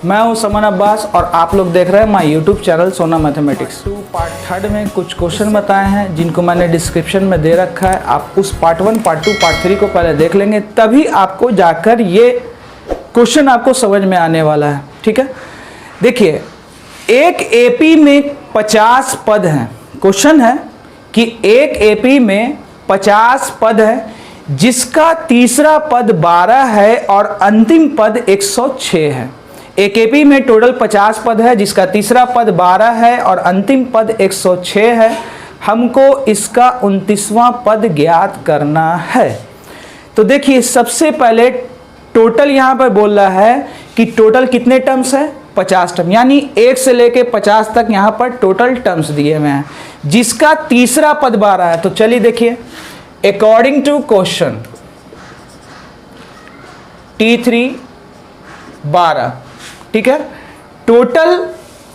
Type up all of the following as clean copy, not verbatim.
मैं हूं समन अब्बास और आप लोग देख रहे हैं माय यूट्यूब चैनल सोना मैथमेटिक्स। पार्ट थर्ड में कुछ क्वेश्चन बताए हैं जिनको मैंने डिस्क्रिप्शन में दे रखा है। आप उस पार्ट 1, पार्ट 2, पार्ट 3 को पहले देख लेंगे, तभी आपको जाकर ये क्वेश्चन आपको समझ में आने वाला है। ठीक है, देखिए एक एपी में 50 पद हैं। क्वेश्चन है कि एक एपी में 50 पद है जिसका तीसरा पद 12 है और अंतिम पद 106 है। एक एपी में टोटल 50 पद है जिसका तीसरा पद 12 है और अंतिम पद 106 है। हमको इसका 29वां पद ज्ञात करना है। तो देखिए सबसे पहले टोटल यहाँ पर बोल रहा है कि टोटल कितने टर्म्स है, 50 टर्म, यानी 1 से लेके 50 तक यहाँ पर टोटल टर्म्स दिए हुए हैं जिसका तीसरा पद 12 है। तो चलिए देखिए, अकॉर्डिंग टू क्वेश्चन T3 12, ठीक है। टोटल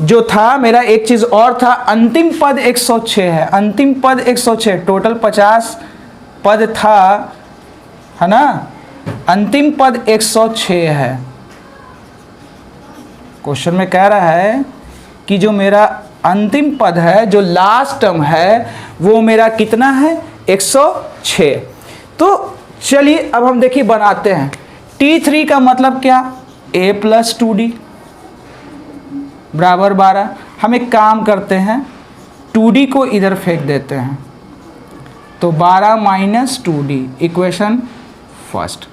जो था मेरा एक चीज और था, अंतिम पद 106 है। अंतिम पद 106, टोटल 50 पद था, है ना। अंतिम पद 106 है। क्वेश्चन में कह रहा है कि जो मेरा अंतिम पद है, जो लास्ट टर्म है, वो मेरा कितना है, 106। तो चलिए अब हम देखिए बनाते हैं। T3 का मतलब क्या, a + 2d बराबर 12। हम एक काम करते हैं, 2d को इधर फेंक देते हैं, तो 12 - 2d, इक्वेशन फर्स्ट।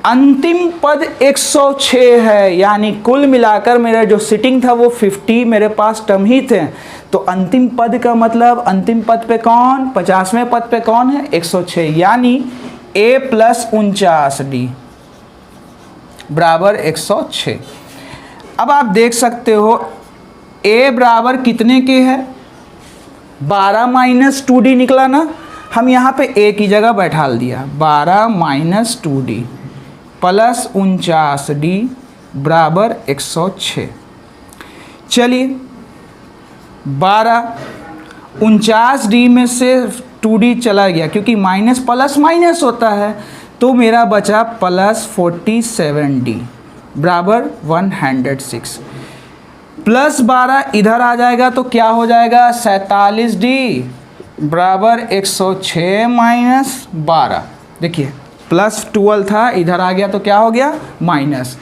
अंतिम पद 106 है, यानी कुल मिलाकर मेरा जो सिटिंग था वो 50 मेरे पास टर्म ही थे। तो अंतिम पद का मतलब अंतिम पद पे कौन, 50वें पद पे कौन है, 106, यानी a + 49d बराबर 106। अब आप देख सकते हो a बराबर कितने के है, 12 - 2d निकला ना। हम यहाँ पे a की जगह बैठा दिया, 12 - 2d + 49d बराबर 106। चलिए 12 49d में से 2d चला गया, क्योंकि माइनस प्लस माइनस होता है, तो मेरा बचा +47d बराबर 106। प्लस 12 इधर आ जाएगा तो क्या हो जाएगा, 47d बराबर 106 - 12। देखिए +12 था, इधर आ गया तो क्या हो गया, माइनस।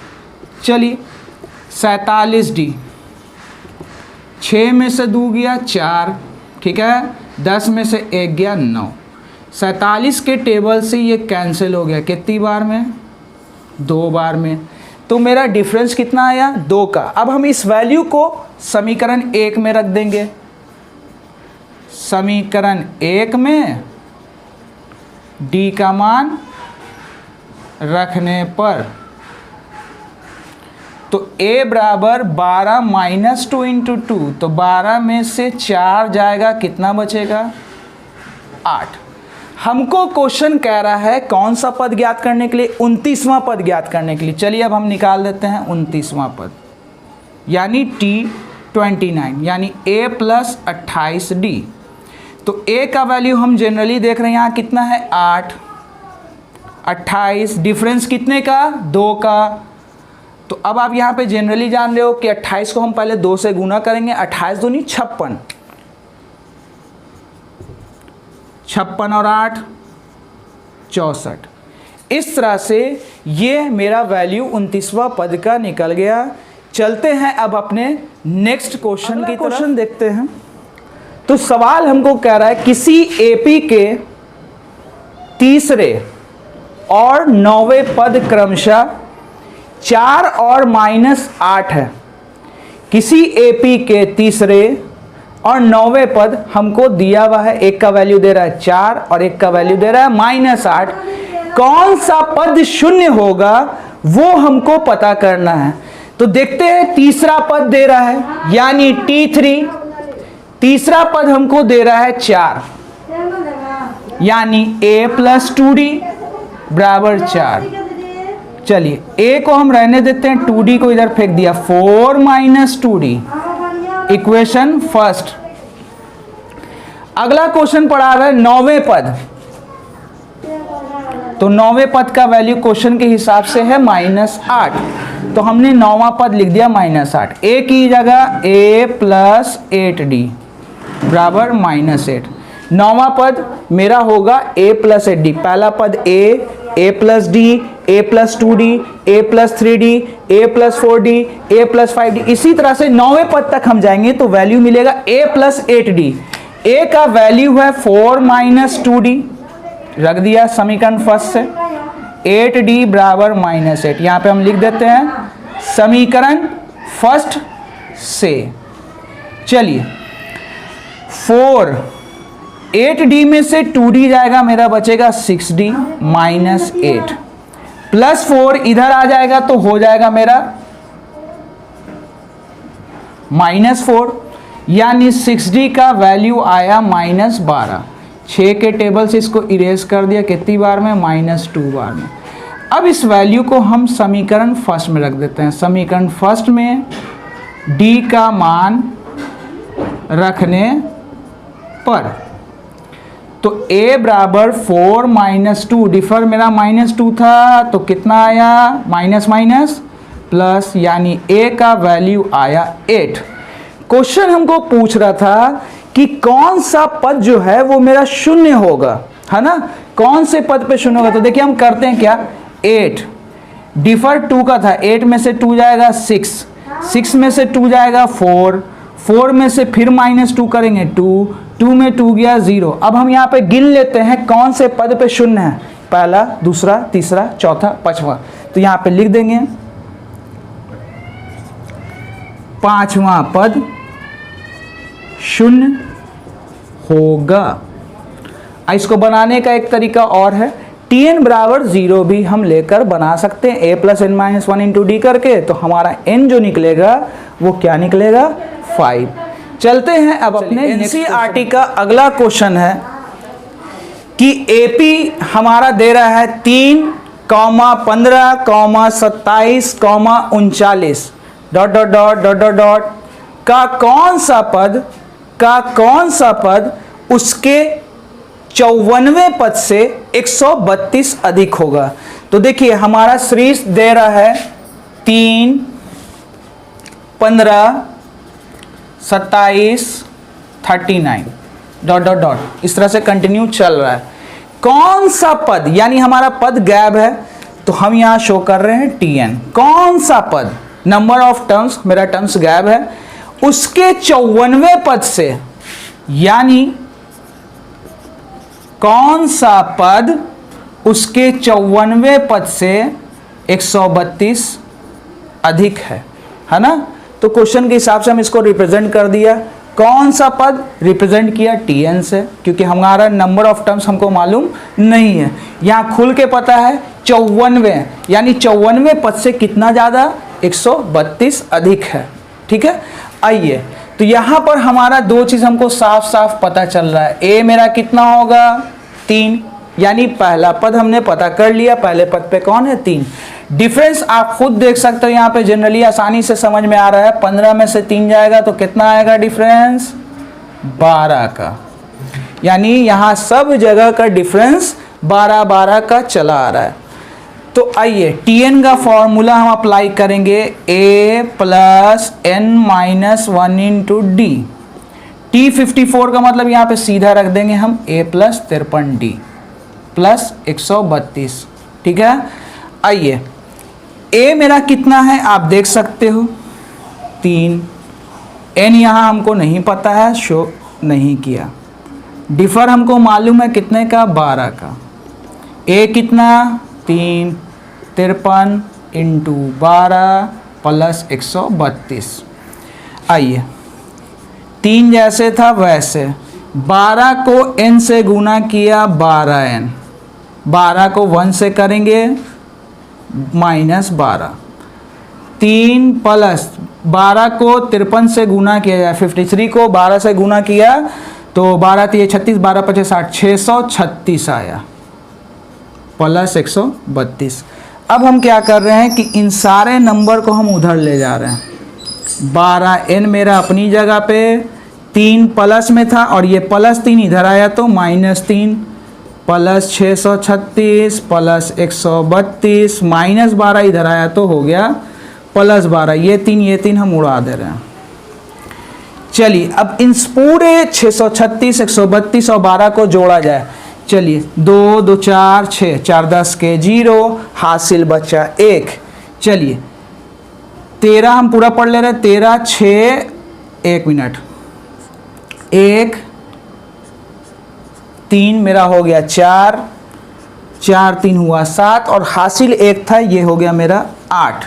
चलिए 47d, 6 में से 2 गया 4, ठीक है, 10 में से 1 गया 9। 47 के टेबल से ये कैंसिल हो गया, कितनी बार में, 2 बार में। तो मेरा डिफरेंस कितना आया, 2 का। अब हम इस वैल्यू को समीकरण 1 में रख देंगे। समीकरण 1 में d का मान रखने पर तो a बराबर 12 - 2 × 2, तो 12 में से 4 जाएगा, कितना बचेगा, 8। हमको क्वेश्चन कह रहा है कौन सा पद ज्ञात करने के लिए, 29वां पद ज्ञात करने के लिए। चलिए अब हम निकाल देते हैं 29वां पद, यानी T29, यानी a + 28d। तो a का वैल्यू हम जनरली देख रहे हैं यहाँ कितना है, 8, 28, डिफरेंस कितने का, 2 का। तो अब आप यहाँ पे जनरली जान रहे हो कि 28 को हम पहले 2 से गुना करेंगे, 28 दूनी 56, 56 और 8 64। इस तरह से ये मेरा वैल्यू 29वां पद का निकल गया। चलते हैं अब अपने नेक्स्ट क्वेश्चन की क्वेश्चन देखते हैं। तो सवाल हमको कह रहा है किसी एपी के तीसरे और 9वें पद क्रमशः 4 और -8 है। किसी एपी के तीसरे और 9वें पद हमको दिया हुआ है, एक का वैल्यू दे रहा है 4 और एक का वैल्यू दे रहा है -8। कौन सा पद शून्य होगा वो हमको पता करना है। तो देखते हैं, तीसरा पद दे रहा है यानी T3, तीसरा पद हमको दे रहा है 4, यानी a + 2d बराबर 4। चलिए a को हम रहने देते हैं, 2d को इधर फेंक दिया, 4 - 2d, इक्वेशन फर्स्ट। अगला क्वेश्चन पढ़ा हुआ है 9वें पद। तो 9वें पद का वैल्यू क्वेश्चन के हिसाब से है -8। तो हमने 9वां पद लिख दिया -8। a की जगह a प्लस 8d बराबर -8। 9वां पद मेरा होगा a प्लस 8d। पहला पद a plus d, a plus 2d, a plus 3d, a plus 4d, a plus 5d। इसी तरह से 9वें पद तक हम जाएंगे तो वैल्यू मिलेगा a प्लस 8d। a का वैल्यू है 4 माइनस 2d, रख दिया समीकरण फर्स्ट से। 8d बराबर -8, यहां पे हम लिख देते हैं समीकरण फर्स्ट से। चलिए 4 8d में से 2d जाएगा, मेरा बचेगा 6d माइनस 8 प्लस 4 इधर आ जाएगा तो हो जाएगा मेरा -4, यानी 6d का वैल्यू आया -12। 6 के टेबल से इसको इरेज कर दिया, कितनी बार में? -2 बार में। अब इस वैल्यू को हम समीकरण फर्स्ट में रख देते हैं। समीकरण फर्स्ट में d का मान रखने पर तो a बराबर 4 माइनस 2, डिफर मेरा -2 था तो कितना आया? माइनस माइनस प्लस, यानी a का वैल्यू आया 8। क्वेश्चन हमको पूछ रहा था कि कौन सा पद जो है वो मेरा शून्य होगा, है ना? कौन से पद पे शून्य होगा? तो देखिए हम करते हैं क्या, 8 डिफर 2 का था, 8 में से 2 जाएगा 6, 6 में से 2 जाएगा 4, 4 में से फिर -2 करेंगे 2, 2 में 2 गया 0। अब हम यहाँ पे गिन लेते हैं कौन से पद पे शून्य है, पहला, दूसरा, तीसरा, चौथा, पांचवा। तो यहाँ पे लिख देंगे 5वां पद शून्य होगा। इसको बनाने का एक तरीका और है, tn बराबर 0 भी हम लेकर बना सकते हैं, a plus n-1 into D करके। तो हमारा n जो निकलेगा वो क्या निकलेगा? 5। चलते हैं अब अपने एनसीईआरटी का अगला क्वेश्चन है कि एपी हमारा दे रहा है 3, 15, 27, 39 dot dot dot dot dot dot का कौन सा पद उसके 54वें पद से 132 अधिक होगा। तो देखिए हमारा सीरीज दे रहा है 3, 15, 27, 39 डॉट डॉट डॉट, इस तरह से कंटिन्यू चल रहा है। कौन सा पद, यानी हमारा पद गैप है तो हम यहां शो कर रहे हैं tn। कौन सा पद, नंबर ऑफ टर्म्स, मेरा टर्म्स गैप है, उसके 54वें पद से, यानी कौन सा पद उसके 54वें पद से 132 अधिक है ना? तो क्वेश्चन के हिसाब से हम इसको रिप्रेजेंट कर दिया। कौन सा पद रिप्रेजेंट किया tn से, क्योंकि हमारा नंबर ऑफ टर्म्स हमको मालूम नहीं है। यहाँ खुल के पता है 54वें, यानी 54वें पद से कितना ज़्यादा? 132 अधिक है। ठीक है, आइए तो यहाँ पर हमारा दो चीज़ हमको साफ साफ पता चल रहा है। a मेरा कितना होगा? 3, यानी पहला पद हमने पता कर लिया, पहले पद पे कौन है? 3। डिफरेंस आप खुद देख सकते हो, यहाँ पे जनरली आसानी से समझ में आ रहा है। 15 में से 3 जाएगा तो कितना आएगा डिफरेंस? 12 का, यानी यहाँ सब जगह का डिफरेंस 12 का चला आ रहा है। तो आइए tn का फॉर्मूला हम अप्लाई करेंगे, a plus n-1 into D. t54 का मतलब यहाँ पे सीधा रख देंगे हम a प्लस 53d प्लस 132। ठीक है, आइए a मेरा कितना है आप देख सकते हो 3, n यहाँ हमको नहीं पता है, शो नहीं किया। डिफर हमको मालूम है कितने का? 12 का। a कितना? 3, 53 इंटू 12 प्लस 132। आइए 3 जैसे था वैसे 12 को n से गुना किया, 12n, 12 को 1 से करेंगे -12, 3 प्लस 12 को 53 से गुना किया जाए, 53 को 12 से गुना किया तो 12 3 36, 12 5 60, 636 आया प्लस 132। अब हम क्या कर रहे हैं कि इन सारे नंबर को हम उधर ले जा रहे हैं। 12n मेरा अपनी जगह पे, 3 प्लस में था और ये +3 इधर आया तो -3 प्लस 636 प्लस 132 -12 इधर आया तो हो गया प्लस 12, ये 3 हम उड़ा दे रहे हैं। चलिए अब इन पूरे 636, 132 और 12 को जोड़ा जाए। चलिए 2 2 4 6, 4 10 के 0, हासिल बचा 1। चलिए 13 हम पूरा पढ़ ले रहे हैं, 13 6, 1 मिनट, 1 3 मेरा हो गया 4, 4 3 हुआ 7 और हासिल 1 था, ये हो गया मेरा 8।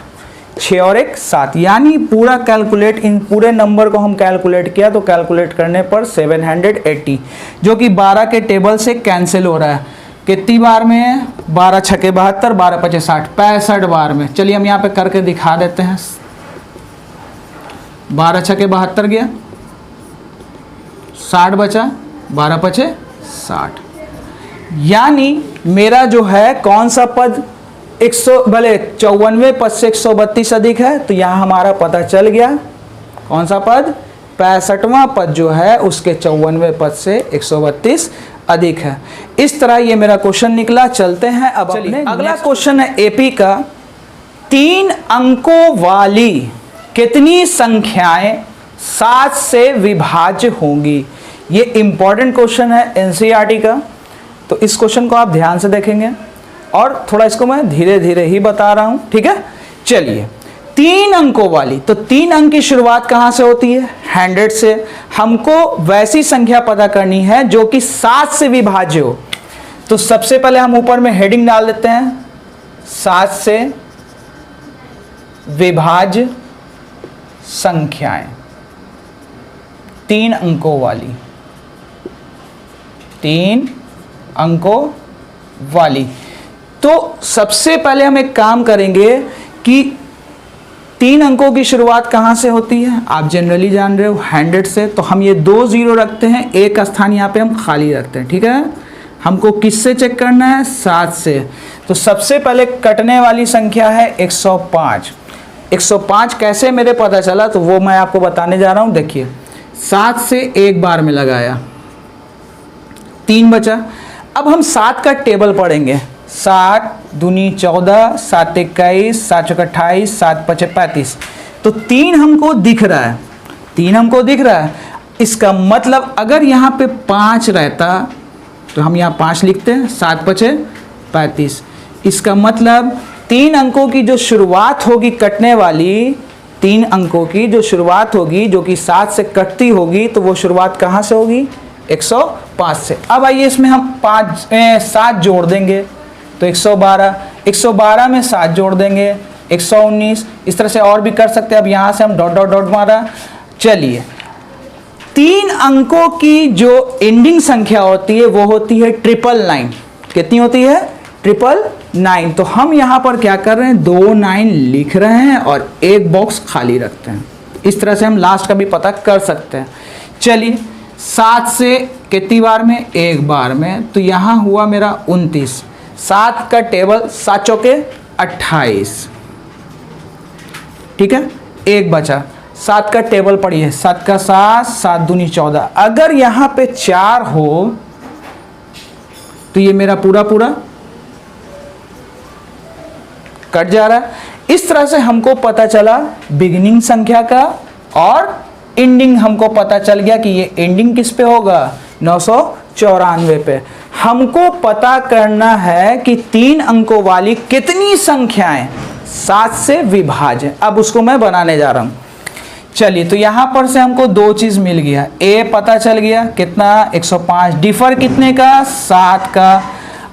6 और 1 7, यानी पूरा कैलकुलेट, इन पूरे नंबर को हम कैलकुलेट किया तो कैलकुलेट करने पर 780, जो कि 12 के टेबल से कैंसिल हो रहा है। कितनी बार में है? 12 छके 72, 12 पचे 60, 65 बार में। चलिए हम यहाँ पे करके दिखा देते हैं। 12 छके 72 गया, 60 बचा, 12 पचे 60, यानी मेरा जो है कौन सा पद 100 भले 54वें पद से 132 अधिक है, तो यहाँ हमारा पता चल गया कौन सा पद 65वां पद जो है उसके 54वें पद से 132 अधिक है। इस तरह ये मेरा क्वेश्चन निकला। चलते हैं अब अपने अगला क्वेश्चन है एपी का। 3 अंकों वाली कितनी संख्याएं 7 से विभाज्य होंगी? ये इंपॉर्टेंट क्वेश्चन है एनसीईआरटी का, तो इस क्वेश्चन को आप ध्यान से देखेंगे और थोड़ा इसको मैं धीरे धीरे ही बता रहा हूं, ठीक है। चलिए 3 अंकों वाली, तो 3 अंक की शुरुआत कहां से होती है? 100 से। हमको वैसी संख्या पता करनी है जो कि 7 से विभाज्य हो। तो सबसे पहले हम ऊपर में हेडिंग डाल देते हैं, 7 से विभाज्य संख्याएं, 3 अंकों वाली, 3 अंकों वाली। तो सबसे पहले हम एक काम करेंगे कि 3 अंकों की शुरुआत कहां से होती है? आप जनरली जान रहे हो 100 से, तो हम ये 2 0 रखते हैं, एक स्थान यहाँ पे हम खाली रखते हैं, ठीक है। हमको किससे चेक करना है? 7 से। तो सबसे पहले कटने वाली संख्या है 105। 105 कैसे मेरे पता चला, तो वो मैं आपको बताने जा रहा हूं। देखिए 7 से एक बार में लगाया, 3 बचा। अब हम 7 का टेबल पढ़ेंगे। 7 दूनी 14, 7 21, 7 चौक 28, 7 पचे 35। तो 3 हमको दिख रहा है, 3 हमको दिख रहा है। इसका मतलब अगर यहाँ पे 5 रहता तो हम यहाँ 5 लिखते हैं, 7 पचे 35। इसका मतलब 3 अंकों की जो शुरुआत होगी कटने वाली, 3 अंकों की जो शुरुआत होगी जो कि 7 से कटती होगी, तो वो शुरुआत कहाँ से होगी? 105 से। अब आइए इसमें हम 7 जोड़ देंगे, तो 112, 112 में 7 जोड़ देंगे, 119। इस तरह से और भी कर सकते हैं। अब यहाँ से हम डॉट डॉट डॉट मारा। चलिए 3 अंकों की जो एंडिंग संख्या होती है वो होती है 999। कितनी होती है? 999। तो हम यहाँ पर क्या कर रहे हैं? 2 9 लिख रहे हैं और एक बॉक्स खाली रखते हैं। इस तरह से हम लास्ट का भी पता कर सकते हैं। चलिए 7 से कितनी बार में? एक बार में। तो यहाँ हुआ मेरा 29। 7 का टेबल 7 चौके 28, ठीक है। एक बचा। 7 का टेबल पढ़िए, 7 का 7, 7 दूनी 14। अगर यहाँ पे 4 हो तो ये मेरा पूरा पूरा कट जा रहा है। इस तरह से हमको पता चला बिगिनिंग संख्या का, और एंडिंग हमको पता चल गया कि ये एंडिंग किस पे होगा? 994 पे। हमको पता करना है कि 3 अंकों वाली कितनी संख्याएं 7 से विभाज्य। अब उसको मैं बनाने जा रहा हूं। चलिए तो यहां पर से हमको 2 चीज मिल गया। ए पता चल गया कितना? 105। डिफर कितने का? 7 का।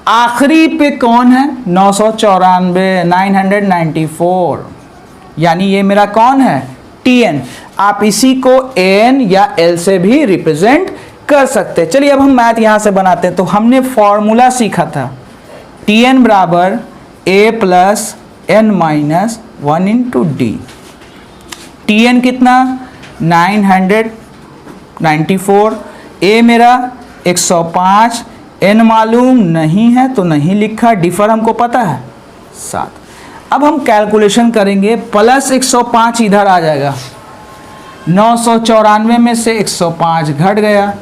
आखिरी पे कौन है? 994, 994, यानी ये मेरा कौन है? टीएन। आप इसी को एन या एल से भी रिप्रेजेंट कर सकते हैं। चलिए अब हम मैथ यहां से बनाते हैं। तो हमने फॉर्मूला सीखा था, टीएन बराबर A plus N minus 1 into D. TN कितना? 994। ए मेरा 105, एन मालूम नहीं है तो नहीं लिखा, डिफर हमको पता है 7। अब हम कैलकुलेशन करेंगे, प्लस 105 इधर आ जाएगा, 994 में से 105 घट गया।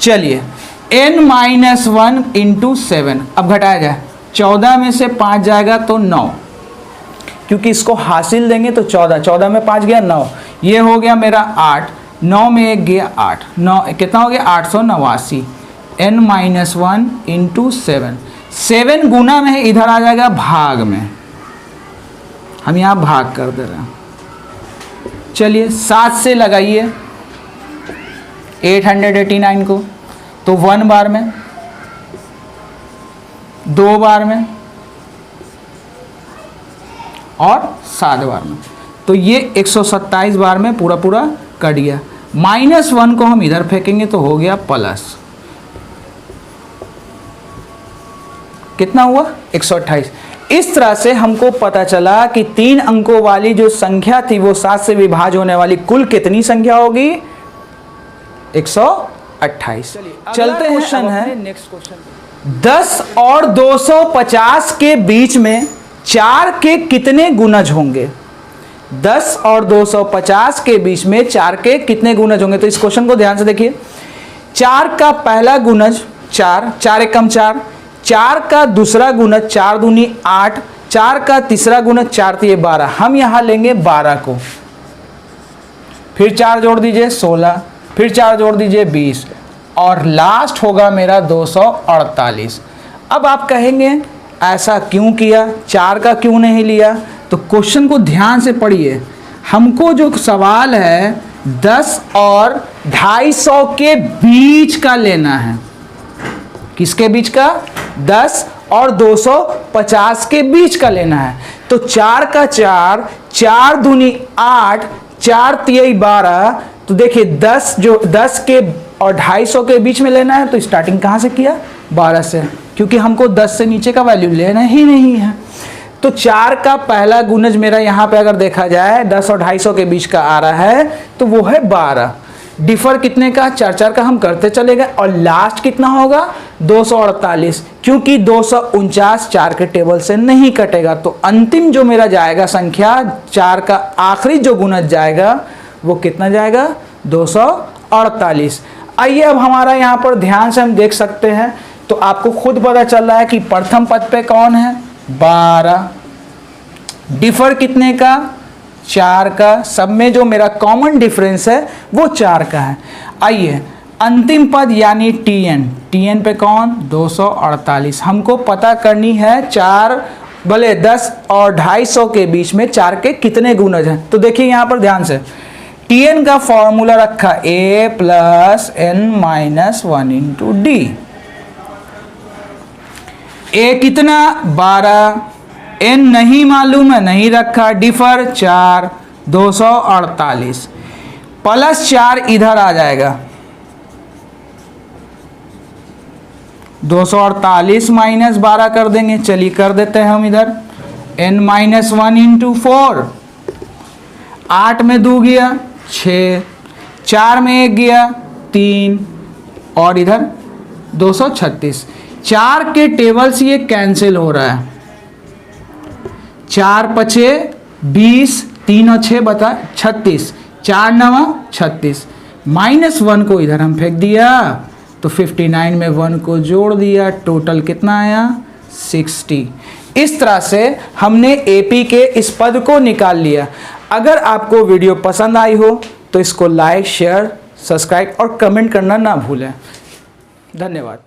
चलिए n माइनस 1 इंटू 7, अब घटाया जाए, 14 में से 5 जाएगा तो 9, क्योंकि इसको हासिल देंगे तो 14, 14 में 5 गया 9, ये हो गया मेरा 8, 9 में 1 गया 8, 9 कितना हो गया 889, n-1 इंटू 7, 7 गुना में इधर आ जाएगा भाग में, हम यहाँ भाग कर दे रहे हैं। चलिए 7 से लगाइए 889 को, तो 1 बार में, 2 बार में और 7 बार में, तो ये 127 बार में पूरा पूरा कट गया। -1 को हम इधर फेंकेंगे तो हो गया प्लस, कितना हुआ 128। इस तरह से हमको पता चला कि 3 अंकों वाली जो संख्या थी वो 7 से विभाज्य होने वाली कुल कितनी संख्या होगी 128। चलते हैं, क्वेश्चन है नेक्स्ट क्वेश्चन। 10 और 250 के बीच में 4 के कितने गुणज होंगे? 10 और 250 के बीच में 4 के कितने गुणज होंगे? तो इस क्वेश्चन को ध्यान से देखिए। 4 का पहला गुणज 4, 4 एकम 4, 4 का दूसरा गुणज 4 दूनी 8, 4 का तीसरा गुणज 4 तो ये 12, हम यहां लेंगे 12 को, फिर 4 जोड़ दीजिए 16, फिर 4 जोड़ दीजिए 20 और लास्ट होगा मेरा 248। अब आप कहेंगे ऐसा क्यों किया, 4 का क्यों नहीं लिया? तो क्वेश्चन को ध्यान से पढ़िए। हमको जो सवाल है 10 और 250 के बीच का लेना है। किसके बीच का? 10 और 250 के बीच का लेना है। तो 4 का 4, 4 दूनी 8, 4 तिया 12, तो देखिए 10 के और 250 के बीच में लेना है, तो स्टार्टिंग कहाँ से किया? 12 से, क्योंकि हमको 10 से नीचे का वैल्यू लेना ही नहीं है। तो 4 का पहला गुणज मेरा यहाँ पे अगर देखा जाए 10 और 250 के बीच का आ रहा है तो वो है 12। डिफर कितने का? 4 का हम करते चले गए और लास्ट कितना होगा 248, क्योंकि 249 4 के टेबल से नहीं कटेगा। तो अंतिम जो मेरा जाएगा संख्या 4 का आखिरी जो गुणज जाएगा वो कितना जाएगा 248। आइए अब हमारा यहाँ पर ध्यान से हम देख सकते हैं, तो आपको खुद पता चल रहा है कि प्रथम पद पे कौन है 12, डिफर कितने का 4 का, सब में जो मेरा कॉमन डिफरेंस है वो 4 का है। आइए अंतिम पद यानी टीएन पे कौन 248, हमको पता करनी है 4 भले 10 और 250 के बीच में 4 के कितने गुणज हैं। तो देखिए यहाँ पर ध्यान से टीएन का फॉर्मूला रखा a + n-1 इंटू डी। ए कितना 12, n नहीं मालूम है नहीं रखा, डिफर 4, 248 प्लस 4 इधर आ जाएगा 248 - 12 कर देंगे। चलिए कर देते हैं हम इधर n-1 इंटू 4, 8 में 2 गया 6, 4 में 1 गया 3 और इधर 236। 4 के टेबल से ये कैंसिल हो रहा है, 4 पचे 20, 3 और 6 बता 36, 4 9 36, -1 को इधर हम फेंक दिया तो 59 में 1 को जोड़ दिया, टोटल कितना आया 60। इस तरह से हमने एपी के इस पद को निकाल लिया। अगर आपको वीडियो पसंद आई हो तो इसको लाइक, शेयर, सब्सक्राइब और कमेंट करना ना भूलें। धन्यवाद।